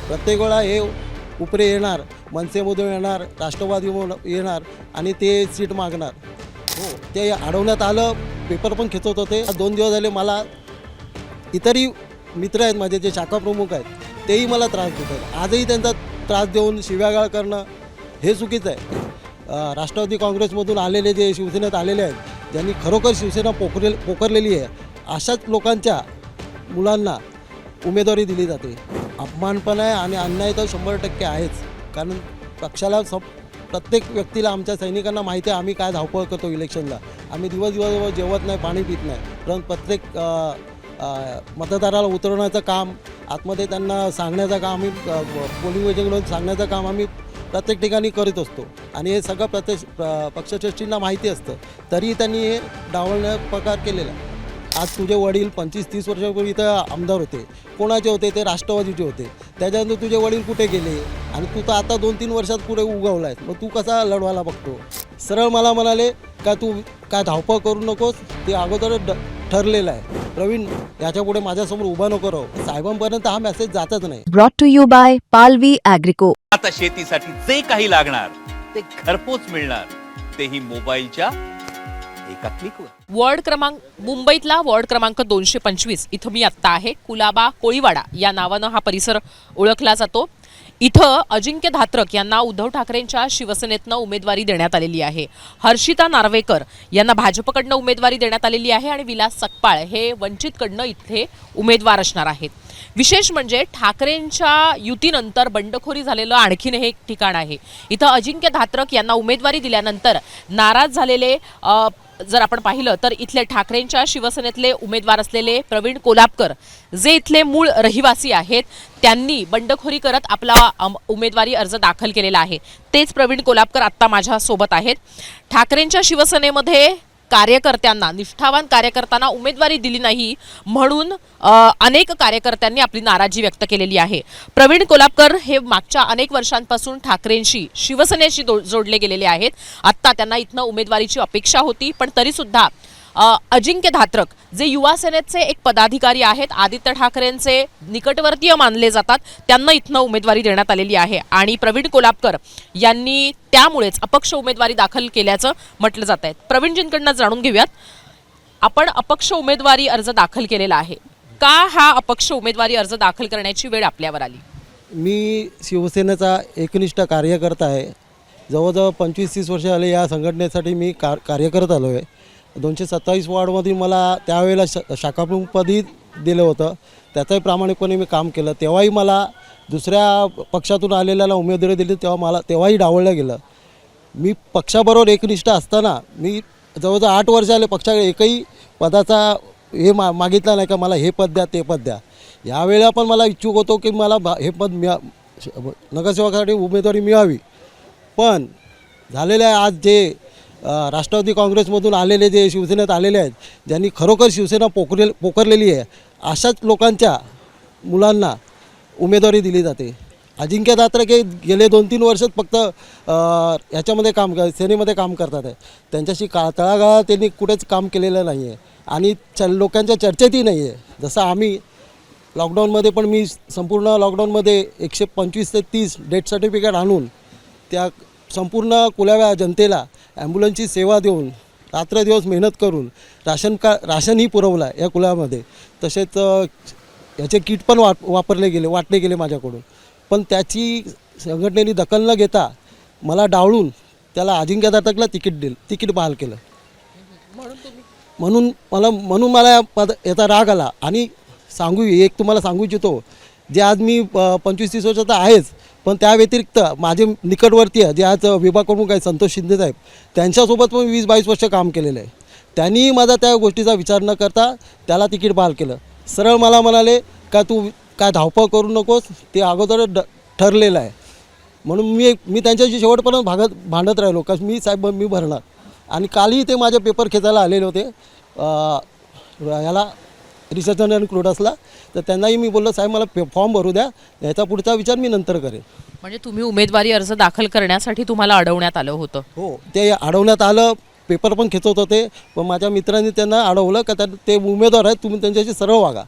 प्रत्येक वेळा हे उपरे येणार, मनसेमधून येणार, राष्ट्रवादीमधून येणार आणि ते सीट मागणार. हो, ते अडवण्यात आलं. पेपर पण खेचत होते. 2 दिवस झाले मला इतरही मित्र आहेत माझे जे शाखा प्रमुख आहेत तेही मला त्रास देत आहेत. आजही त्यांचा त्रास देऊन शिव्यागाळ करणं हे चुकीचं आहे. राष्ट्रवादी काँग्रेसमधून आलेले जे शिवसेनेत आलेले आहेत ज्यांनी खरोखर शिवसेना पोखरलेली आहे अशाच लोकांच्या मुलांना उमेदवारी दिली जाते. अपमान पण आहे आणि अन्याय तर 100% आहेच. कारण पक्षाला प्रत्येक व्यक्तीला, आमच्या सैनिकांना माहिती आहे आम्ही काय धावपळ करतो इलेक्शनला. आम्ही दिवस जेवत नाही, पाणी पित नाही, पण प्रत्येक मतदाराला उतरवण्याचं काम, आतमध्ये त्यांना सांगण्याचं काम, आम्ही पोलिंग एजंटकडून सांगण्याचं काम आम्ही प्रत्येक ठिकाणी करीत असतो. आणि हे सगळं पक्षश्रेष्ठींना माहिती असतं, तरी त्यांनी हे डावलण्याचा प्रकार केलेला आहे. आज तुझे वडील 25-30 वर्षापूर्वी इथं आमदार होते. कोणाचे होते? ते राष्ट्रवादीचे होते. त्याच्यानंतर तुझे वडील कुठे गेले? आणि तू तर आता 2-3 वर्षात पुढे उगवला आहेस. मग तू कसा लढवायला बघतो? सरळ मला म्हणाले का तू काय धावपळ करू नकोस, ते अगोदरच ठरलेलं आहे. प्रवीण, याच्यापुढे माझ्यासमोर उभा नको राहू. साहेबांपर्यंत हा मेसेज जातच नाही. ब्रॉट टू यू बाय पालवी ॲग्रिको. आता शेतीसाठी जे काही लागणार ते घरपोच मिळणार, तेही मोबाईलच्या एका क्लिकवर. मुंबईतला वॉर्ड क्रमांक 225 इथं मी आत्ता आहे. कुलाबा कोळीवाडा या नावानं हा परिसर ओळखला जातो. इथं अजिंक्य धात्रक यांना उद्धव ठाकरेंच्या शिवसेनेतनं उमेदवारी देण्यात आलेली आहे. हर्षिता नार्वेकर यांना भाजपकडनं उमेदवारी देण्यात आलेली आहे आणि विलास सकपाळ हे वंचितकडनं इथे उमेदवार असणार आहेत. विशेष म्हणजे ठाकरेंच्या युतीनंतर बंडखोरी झालेलं आणखीन हे एक ठिकाण आहे. इथं अजिंक्य धात्रक यांना उमेदवारी दिल्यानंतर नाराज झालेले जर आपण पाहिलं तर इथले ठाकरेंच्या शिवसेनेतले उमेदवार असलेले प्रवीण कोल्हापकर, जे इथले मूळ रहिवासी आहेत, त्यांनी बंडखोरी करत आपला उमेदवारी अर्ज दाखल केलेला आहे. तेच प्रवीण कोल्हापकर आत्ता माझ्या सोबत आहेत. ठाकरेंच्या शिवसेनेमध्ये कार्यकर्त्यांना, निष्ठावान कार्यकर्त्यांना उमेदवारी दिली नाही म्हणून अनेक कार्यकर्त्यांनी आपली नाराजी व्यक्त केलेली आहे. प्रवीण कोल्हापकर हे मागच्या अनेक वर्षांपासून ठाकरेंशी, शिवसेनेशी जोडले गेलेले आहेत. आत्ता त्यांना इथनं उमेदवारीची अपेक्षा होती, पण तरी सुद्धा अजिंक्य धात्रक जे युवा सेनेचे एक पदाधिकारी आहेत, आदित्य ठाकरेंचे निकटवर्तीय मानले जातात, त्यांना इथनं उमेदवारी देण्यात आलेली आहे. आणि प्रवीण कोल्हापकर यांनी त्यामुळेच अपक्ष उमेदवारी दाखल केल्याचं म्हटलं जात आहे. प्रवीणजींकडनं जाणून घेऊयात, आपण अपक्ष उमेदवारी अर्ज दाखल केलेला आहे, का हा अपक्ष उमेदवारी अर्ज दाखल करण्याची वेळ आपल्यावर आली? मी शिवसेनेचा एकनिष्ठ कार्यकर्ता आहे. जवळजवळ 25-30 वर्ष आले या संघटनेसाठी मी कार्य करत आलो आहे. 227 वॉर्डमधून मला त्यावेळेला शाखाप्रमुखपदी दिलं होतं. त्याचाही प्रामाणिकपणे मी काम केलं. तेव्हाही मला दुसऱ्या पक्षातून आलेल्याला उमेदवारी दिली, तेव्हाही डावललं गेलं. मी पक्षाबरोबर एकनिष्ठ असताना मी जवळजवळ 8 वर्ष आले पक्षाकडे एकही पदाचा हे मागितला नाही का मला हे पद द्या, ते पद द्या. यावेळेला पण मला इच्छुक होतो की मला हे पद नगरसेवकासाठी उमेदवारी मिळावी. पण झालेलं आहे आज जे राष्ट्रवादी काँग्रेसमधून आलेले जे शिवसेनेत आलेले आहेत ज्यांनी खरोखर शिवसेना पोखरलेली आहे अशाच लोकांच्या मुलांना उमेदवारी दिली जाते. अजिंक्य धात्रक हे गेले 2-3 वर्षात फक्त ह्याच्यामध्ये सेनेमध्ये काम करतात आहे. त्यांच्याशी तळागाळात त्यांनी कुठेच काम केलेलं नाही आहे आणि लोकांच्या चर्चेतही नाही आहे. जसं आम्ही लॉकडाऊनमध्ये पण मी संपूर्ण लॉकडाऊनमध्ये 125 ते 30 डेथ सर्टिफिकेट आणून त्या संपूर्ण कुलाव्या जनतेला ॲम्ब्युलन्सची सेवा देऊन रात्रदिवस मेहनत करून राशनही पुरवलं आहे या कुलामध्ये. तसेच याचे किट पण वाटले गेले माझ्याकडून. पण त्याची संघटनेने दखल न घेता मला डावळून त्याला अजिंक्य धात्रकला तिकीट बहाल केलं. म्हणून मला याचा राग आला. आणि तुम्हाला सांगू इच्छितो, जे आज मी 25-30 वर्षाचा आहेच, पण त्या व्यतिरिक्त माझे निकटवर्तीय जे आज विभाग प्रमुख आहेत संतोष शिंदे साहेब, त्यांच्यासोबत पण 20-22 वर्ष काम केलेलं आहे. त्यांनी माझा त्या गोष्टीचा विचार न करता त्याला तिकीट बहाल केलं. सरळ मला म्हणाले का तू काय धावपळ करू नकोस, ते अगोदरच ठरलेलं आहे. म्हणून मी त्यांच्याशी शेवटपर्यंत भांडत राहिलो का मी भरणार. आणि कालही ते माझे पेपर खेचायला आलेले होते याला रिसर्च आणि क्रोडसला. तर त्यांनाही मी बोललो साहेब मला फॉर्म भरू द्या, याचा पुढचा विचार मी नंतर करेन. म्हणजे तुम्ही उमेदवारी अर्ज दाखल करण्यासाठी तुम्हाला अडवण्यात आलं होतं? हो, ते अडवण्यात आलं. पेपर पण खेचत होते, पण माझ्या मित्रांनी त्यांना अडवलं का ते उमेदवार आहेत, तुम्ही त्यांच्याशी सरळ वागा,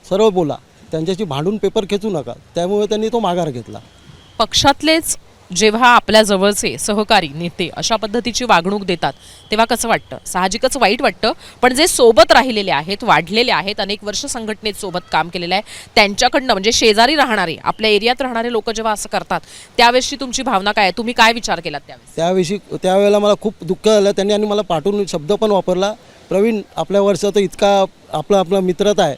सरळ बोला. त्यांच्याशी भांडून पेपर खेचू नका, त्यामुळे त्यांनी तो माघार घेतला. पक्षातलेच जेव्हा आपल्या जवळचे सहकारी नेते अशा पद्धतीची वागणूक देतात तेव्हा कसं वाटतं? साहजिकच वाईट वाटतं, पण जे सोबत राहिलेले आहेत, वाढलेले आहेत, अनेक वर्ष संघटनेत सोबत काम केलेलं आहे, त्यांच्याकडनं म्हणजे शेजारी राहणारे, आपल्या एरियात राहणारे लोक जेव्हा असं करतात त्यावेळेसची तुमची भावना काय आहे? तुम्ही काय विचार केलात त्यावेळेस? त्यावेळेला मला खूप दुःख झालं. त्यांनी आणि मला पाठवून शब्द पण वापरला, प्रवीण आपल्या वर्षात इतका आपला मित्रता आहे,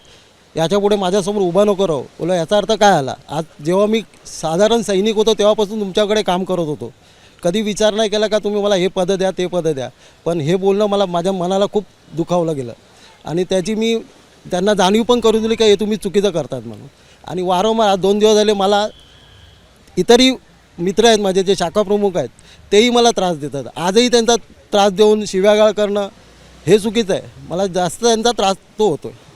याच्यापुढे माझ्यासमोर उभा नको राहू. बोला याचा अर्थ काय आला? आज जेव्हा मी साधारण सैनिक होतो तेव्हापासून तुमच्याकडे काम करत होतो, कधी विचार नाही केला का तुम्ही मला हे पद द्या ते पद द्या. पण हे बोलणं माझ्या मनाला खूप दुखावलं गेलं आणि त्याची मी त्यांना जाणीव पण करू दिली की हे तुम्ही चुकीचं करतात म्हणून. आणि वारंवार आज 2 दिवस झाले मला इतरही मित्र आहेत माझे जे शाखा प्रमुख आहेत तेही मला त्रास देतात. आजही त्यांचा त्रास देऊन शिव्यागाळ करणं हे चुकीचं आहे. मला जास्त त्यांचा त्रास तो होतो आहे.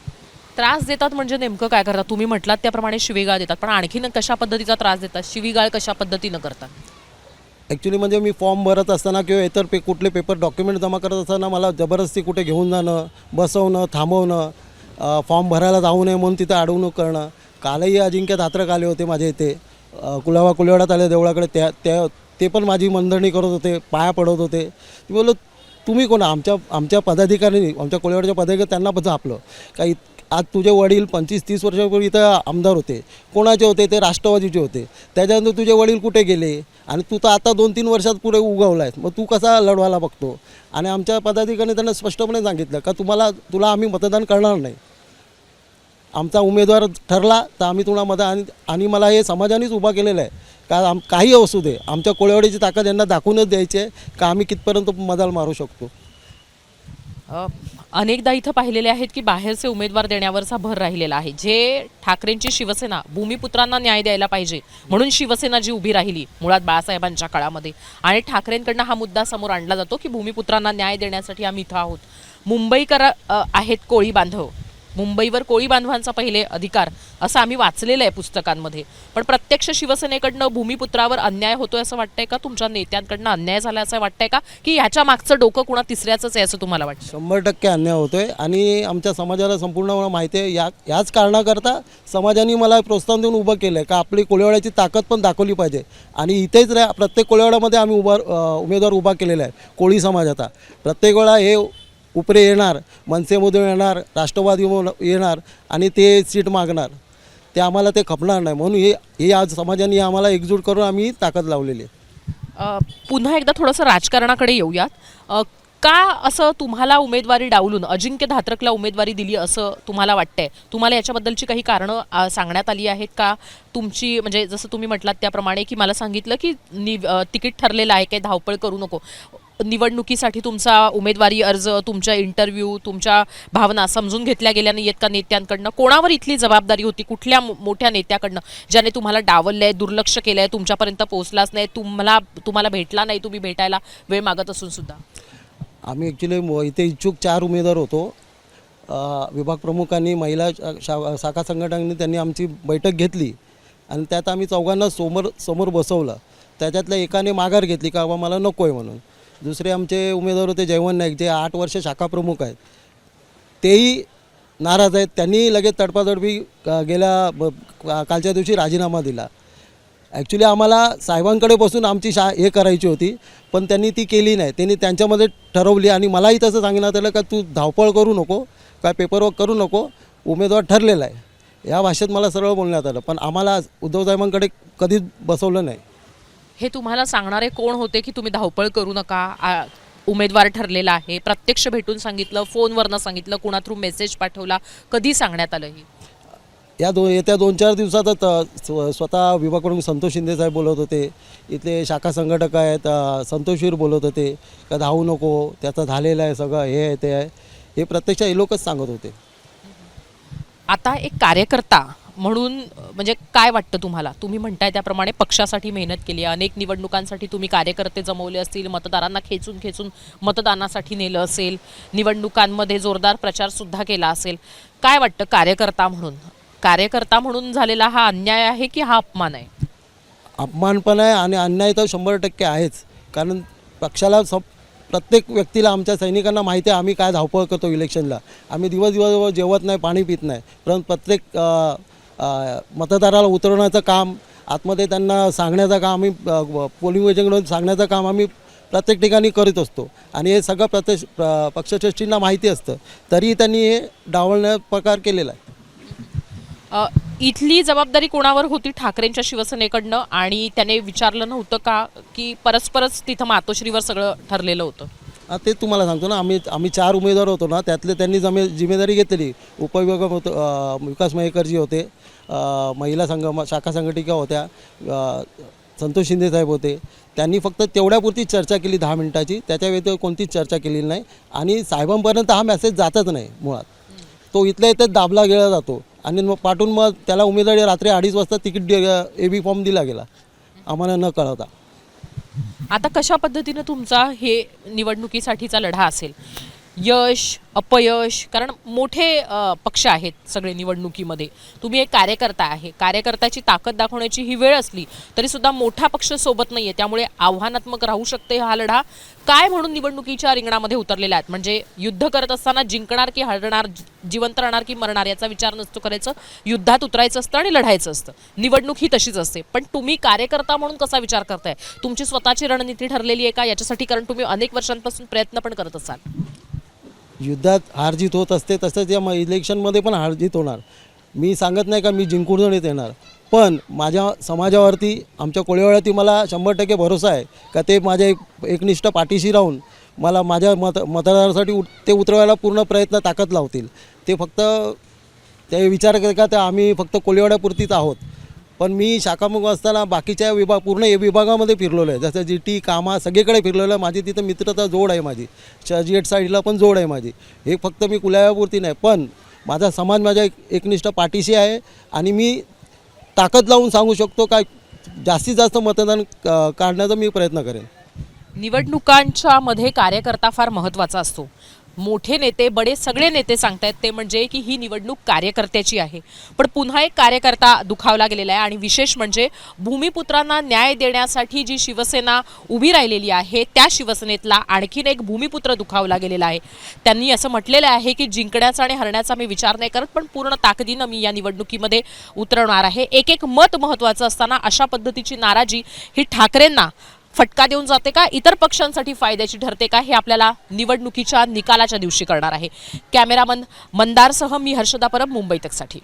त्रास देतात म्हणजे नेमकं काय करतात? तुम्ही म्हटलात त्याप्रमाणे शिवीगाळ देतात, पण आणखीन कशा पद्धतीचा त्रास देतात? शिवीगाळ कशा पद्धतीनं करतात? ॲक्च्युली म्हणजे मी फॉर्म भरत असताना किंवा इतर कुठले पेपर डॉक्युमेंट जमा करत असताना मला जबरदस्ती कुठे घेऊन जाणं, बसवणं, थांबवणं, फॉर्म भरायला जाऊ नये म्हणून तिथं अडवणूक करणं. कालही अजिंक्य धात्रक आले होते माझ्या इथे, कुलावाड्यात आले देवळाकडे, ते पण माझी मनधरणी करत होते, पाया पडत होते. मी बोललो तुम्ही कोण? आमच्या पदाधिकारी, आमच्या कुलावाड्याच्या पदाधिकारी त्यांना पण आपलं काही. आज तुझे वडील 25-30 वर्षापूर्वी इथं आमदार होते, कोणाचे होते? ते राष्ट्रवादीचे होते. त्याच्यानंतर तुझे वडील कुठे गेले? आणि तू तर आता 2-3 वर्षात पुढे उगवला आहेस, मग तू कसा लढवायला बघतो? आणि आमच्या पदाधिकाऱ्यांनी त्यांना स्पष्टपणे सांगितलं का तुला आम्ही मतदान करणार नाही. आमचा उमेदवार ठरला तर आम्ही तुला आणि मला हे समाजानेच उभा केलेलं आहे का काही असू दे, आमच्या कोळेवाडीची ताकद यांना दाखवूनच द्यायची आहे का आम्ही कितपर्यंत मदाल मारू शकतो. अनेकदा इथं पाहिलेले आहेत की बाहेरचे उमेदवार देण्यावरचा भर राहिलेला आहे. जे ठाकरेंची शिवसेना भूमिपुत्रांना न्याय द्यायला पाहिजे म्हणून शिवसेना जी उभी राहिली मुळात बाळासाहेबांच्या काळामध्ये, आणि ठाकरेंकडनं हा मुद्दा समोर आणला जातो की भूमिपुत्रांना न्याय देण्यासाठी आम्ही इथं आहोत. मुंबईकर आहेत कोळी बांधव, मुंबईवर कोळी बांधवांचा पहिले अधिकार असं आम्ही वाचलेलं आहे पुस्तकांमध्ये, पण प्रत्यक्ष शिवसेनेकडनं भूमिपुत्रावर अन्याय होतोय असं वाटतंय का? तुमच्या नेत्यांकडनं अन्याय झाला असं वाटतंय का? की ह्याच्या मागचं डोकं कुणा तिसऱ्याचंच आहे असं तुम्हाला वाटतं? 100% अन्याय होतोय आणि आमच्या समाजाला संपूर्ण माहिती आहे. याच कारणाकरता समाजाने मला प्रोत्साहन देऊन उभं केलं आहे का आपली कोळेवाड्याची ताकद पण दाखवली पाहिजे. आणि इथेच प्रत्येक कोळेवाड्यामध्ये आम्ही उमेदवार उभा केलेला आहे कोळी समाजाचा. प्रत्येक वेळा हे उपरे येणार, मनसेमधून येणार, राष्ट्रवादी येणार आणि ते सीट मागणार, ते आम्हाला ते खपणार नाही. म्हणून हे आज समाजाने आम्हाला एकजूट करून आम्ही ताकद लावलेली आहे. पुन्हा एकदा थोडंसं राजकारणाकडे येऊयात. का असं तुम्हाला उमेदवारी डावलून अजिंक्य धात्रकला उमेदवारी दिली असं तुम्हाला वाटतंय? तुम्हाला याच्याबद्दलची काही कारणं सांगण्यात आली आहेत का? तुमची म्हणजे जसं तुम्ही म्हटलात त्याप्रमाणे की मला सांगितलं की तिकीट ठरलेलं आहे, काही धावपळ करू नको. निवडणुकीसाठी तुमचा उमेदवारी अर्ज, तुमच्या इंटरव्ह्यू, तुमच्या भावना समजून घेतल्या गेल्या नाहीत का नेत्यांकडनं? कोणावर इथली जबाबदारी होती? कुठल्या मोठ्या नेत्याकडनं ज्याने तुम्हाला डावललंय, दुर्लक्ष केलंय, तुमच्यापर्यंत पोहोचलाच नाही, तुम्हाला भेटला नाही, तुम्ही भेटायला वेळ मागत असून सुद्धा? आम्ही ॲक्च्युली इथे इच्छुक 4 उमेदवार होतो. विभाग प्रमुखांनी, महिला शाखा संघटनांनी त्यांनी आमची बैठक घेतली आणि त्यात आम्ही चौघांना समोर बसवलं. त्याच्यातल्या एकाने माघार घेतली का बाबा मला नको आहे म्हणून. दुसरे आमचे उमेदवार होते जयवंत नाईक, जे 8 वर्ष शाखा प्रमुख आहेत, तेही नाराज आहेत. त्यांनी लगेच तडपातडपी कालच्या दिवशी राजीनामा दिला. ॲक्च्युली आम्हाला साहेबांकडे बसून आमची हे करायची होती, पण त्यांनी ती केली नाही. त्यांनी त्यांच्यामध्ये ठरवली आणि मलाही तसं सांगण्यात आलं का तू धावपळ करू नको, काय पेपरवर्क करू नको, उमेदवार ठरलेला आहे. या भाषेत मला सरळ बोलण्यात आलं, पण आम्हाला उद्धव साहेबांकडे कधीच बसवलं नाही. हे तुम्हाला सांगणारे कोण होते की तुम्ही धावपळ करू नका, उमेदवार ठरलेला आहे? प्रत्यक्ष भेटून सांगितलं, फोनवरनं सांगितलं, कुणा थ्रू मेसेज पाठवला, कधी सांगण्यात आलं? ही येत्या 2-4 दिवसातच स्वतः विभाग प्रमुख संतोष शिंदे साहेब बोलत होते, इथले शाखा संघटक आहेत संतोषवीर बोलत होते का धावू नको, त्याचं झालेलं आहे सगळं, हे आहे ते आहे. हे प्रत्यक्ष हे लोकच सांगत होते. आता एक कार्यकर्ता म्हणून म्हणजे काय वाटतं तुम्हाला? तुम्ही म्हणताय त्याप्रमाणे पक्षासाठी मेहनत केली आहे, अनेक निवडणुकांसाठी तुम्ही कार्यकर्ते जमवले असतील, मतदारांना खेचून मतदानासाठी नेलं असेल, निवडणुकांमध्ये जोरदार प्रचारसुद्धा केला असेल. काय वाटतं कार्यकर्ता म्हणून झालेला हा अन्याय आहे की हा अपमान आहे? अपमान पण आहे आणि अन्याय तर 100% आहेच. कारण पक्षाला प्रत्येक व्यक्तीला, आमच्या सैनिकांना माहिती आहे आम्ही काय धावपळ करतो इलेक्शनला. आम्ही दिवस जेवत नाही, पाणी पित नाही, परंतु प्रत्येक मतदाराला उतरवण्याचं काम, आतमध्ये त्यांना सांगण्याचं काम, आम्ही पोलिंग एजंटकडून सांगण्याचं काम आम्ही प्रत्येक ठिकाणी करीत असतो आणि हे सगळं पक्षश्रेष्ठींना माहिती असतं, तरी त्यांनी हे डावलण्याचा प्रकार केलेला आहे. इथली जबाबदारी कोणावर होती ठाकरेंच्या शिवसेनेकडनं, आणि त्याने विचारलं नव्हतं का की परस्परच तिथं मातोश्रीवर सगळं ठरलेलं होतं? ते तुम्हाला सांगतो ना, आम्ही 4 उमेदवार होतो ना, त्यातले त्यांनी जिम्मेदारी घेतलेली. उपविभाग विकास मयेकरजी होते, महिला शाखा संघटिका होत्या, संतोष शिंदे साहेब होते. त्यांनी फक्त तेवढ्यापुरतीच चर्चा केली 10 मिनिटाची, त्याच्या व्यतिरिक्त कोणतीच चर्चा केलेली नाही आणि साहेबांपर्यंत हा मेसेज जातच नाही मुळात. तो इथल्या इथेच दाबला गेला जातो आणि मग पाठवून मग त्याला उमेदवारी रात्री 2:30 वाजता तिकीट AB फॉर्म दिला गेला आम्हाला न कळवता. आता कशा पद्धतीनं तुमचा हे निवडणुकीसाठीचा लढा असेल? यश अपयश, कारण मोठे पक्ष आहेत सगळे निवडणुकीमध्ये, तुम्ही एक कार्यकर्ता आहे, कार्यकर्त्याची ताकद दाखवण्याची ही वेळ असली तरी सुद्धा मोठा पक्ष सोबत नाहीये, त्यामुळे आव्हानात्मक राहू शकते हा लढा. काय म्हणून निवडणुकीच्या रिंगणामध्ये उतरलेला आहेत? म्हणजे युद्ध करत असताना जिंकणार की हरणार, जिवंत राहणार की मरणार याचा विचार नसतो करायचं, युद्धात उतरायचं असतं आणि लढायचं असतं. निवडणूक ही तशीच असते. पण तुम्ही कार्यकर्ता म्हणून कसा विचार करताय? तुमची स्वतःची रणनीती ठरलेली आहे का याच्यासाठी? कारण तुम्ही अनेक वर्षांपासून प्रयत्न पण करत असाल. युद्धात हारजीत होत असते, तसंच या इलेक्शनमध्ये पण हारजीत होणार. मी सांगत नाही का मी जिंकून येणार, पण माझ्या समाजावरती, आमच्या कोळीवाड्यावरती मला 100% भरोसा आहे का ते माझ्या एकनिष्ठ पाठीशी राहून मला माझ्या मतदारासाठी ते उतरवायला पूर्ण प्रयत्न ताकद लावतील. ते फक्त ते विचार करत का ते आम्ही फक्त कोळीवाड्यापुरतीच आहोत. पण मी शाखामुख असताना बाकीच्या पूर्ण विभागामध्ये फिरलेलो आहे, जसं GT कामा सगळीकडे फिरलेलो आहे. माझी तिथं मित्रता जोड आहे, माझी चर्चगेट साईडला पण जोड आहे माझी. हे फक्त मी कुलाव्यापुरती नाही, पण माझा समाज माझ्या एकनिष्ठ पाठीशी आहे आणि मी ताकद लावून सांगू शकतो का जास्तीत जास्त मतदान काढण्याचा मी प्रयत्न करेन. निवडणुकांच्या मध्ये कार्यकर्ता फार महत्त्वाचा असतो. मोठे नेते, बडे सगळे नेते सांगतायत ते म्हणजे की ही निवडणूक कार्यकर्त्याची आहे. पण पुन्हा एक कार्यकर्ता दुखावला गेलेला आहे आणि विशेष म्हणजे भूमिपुत्रांना न्याय देण्यासाठी जी शिवसेना उभी राहिलेली आहे त्या शिवसेनेतला आणखीन एक भूमिपुत्र दुखावला गेलेला आहे. त्यांनी असं म्हटलेलं आहे की जिंकण्याचा आणि हरण्याचा मी विचार नाही करत, पण पूर्ण ताकदीनं मी या निवडणुकीमध्ये उतरवणार आहे. एक एक मत महत्त्वाचं असताना अशा पद्धतीची नाराजी ही ठाकरेंना फटका देऊन जाते का, इतर पक्षांसाठी फायद्याची ठरते का, हे आपल्याला निवडणुकीच्या निकालाच्या दिवशी कळणार आहे. कॅमेरामन मंदारसह मी हर्षदा परब, मुंबई तकसाठी.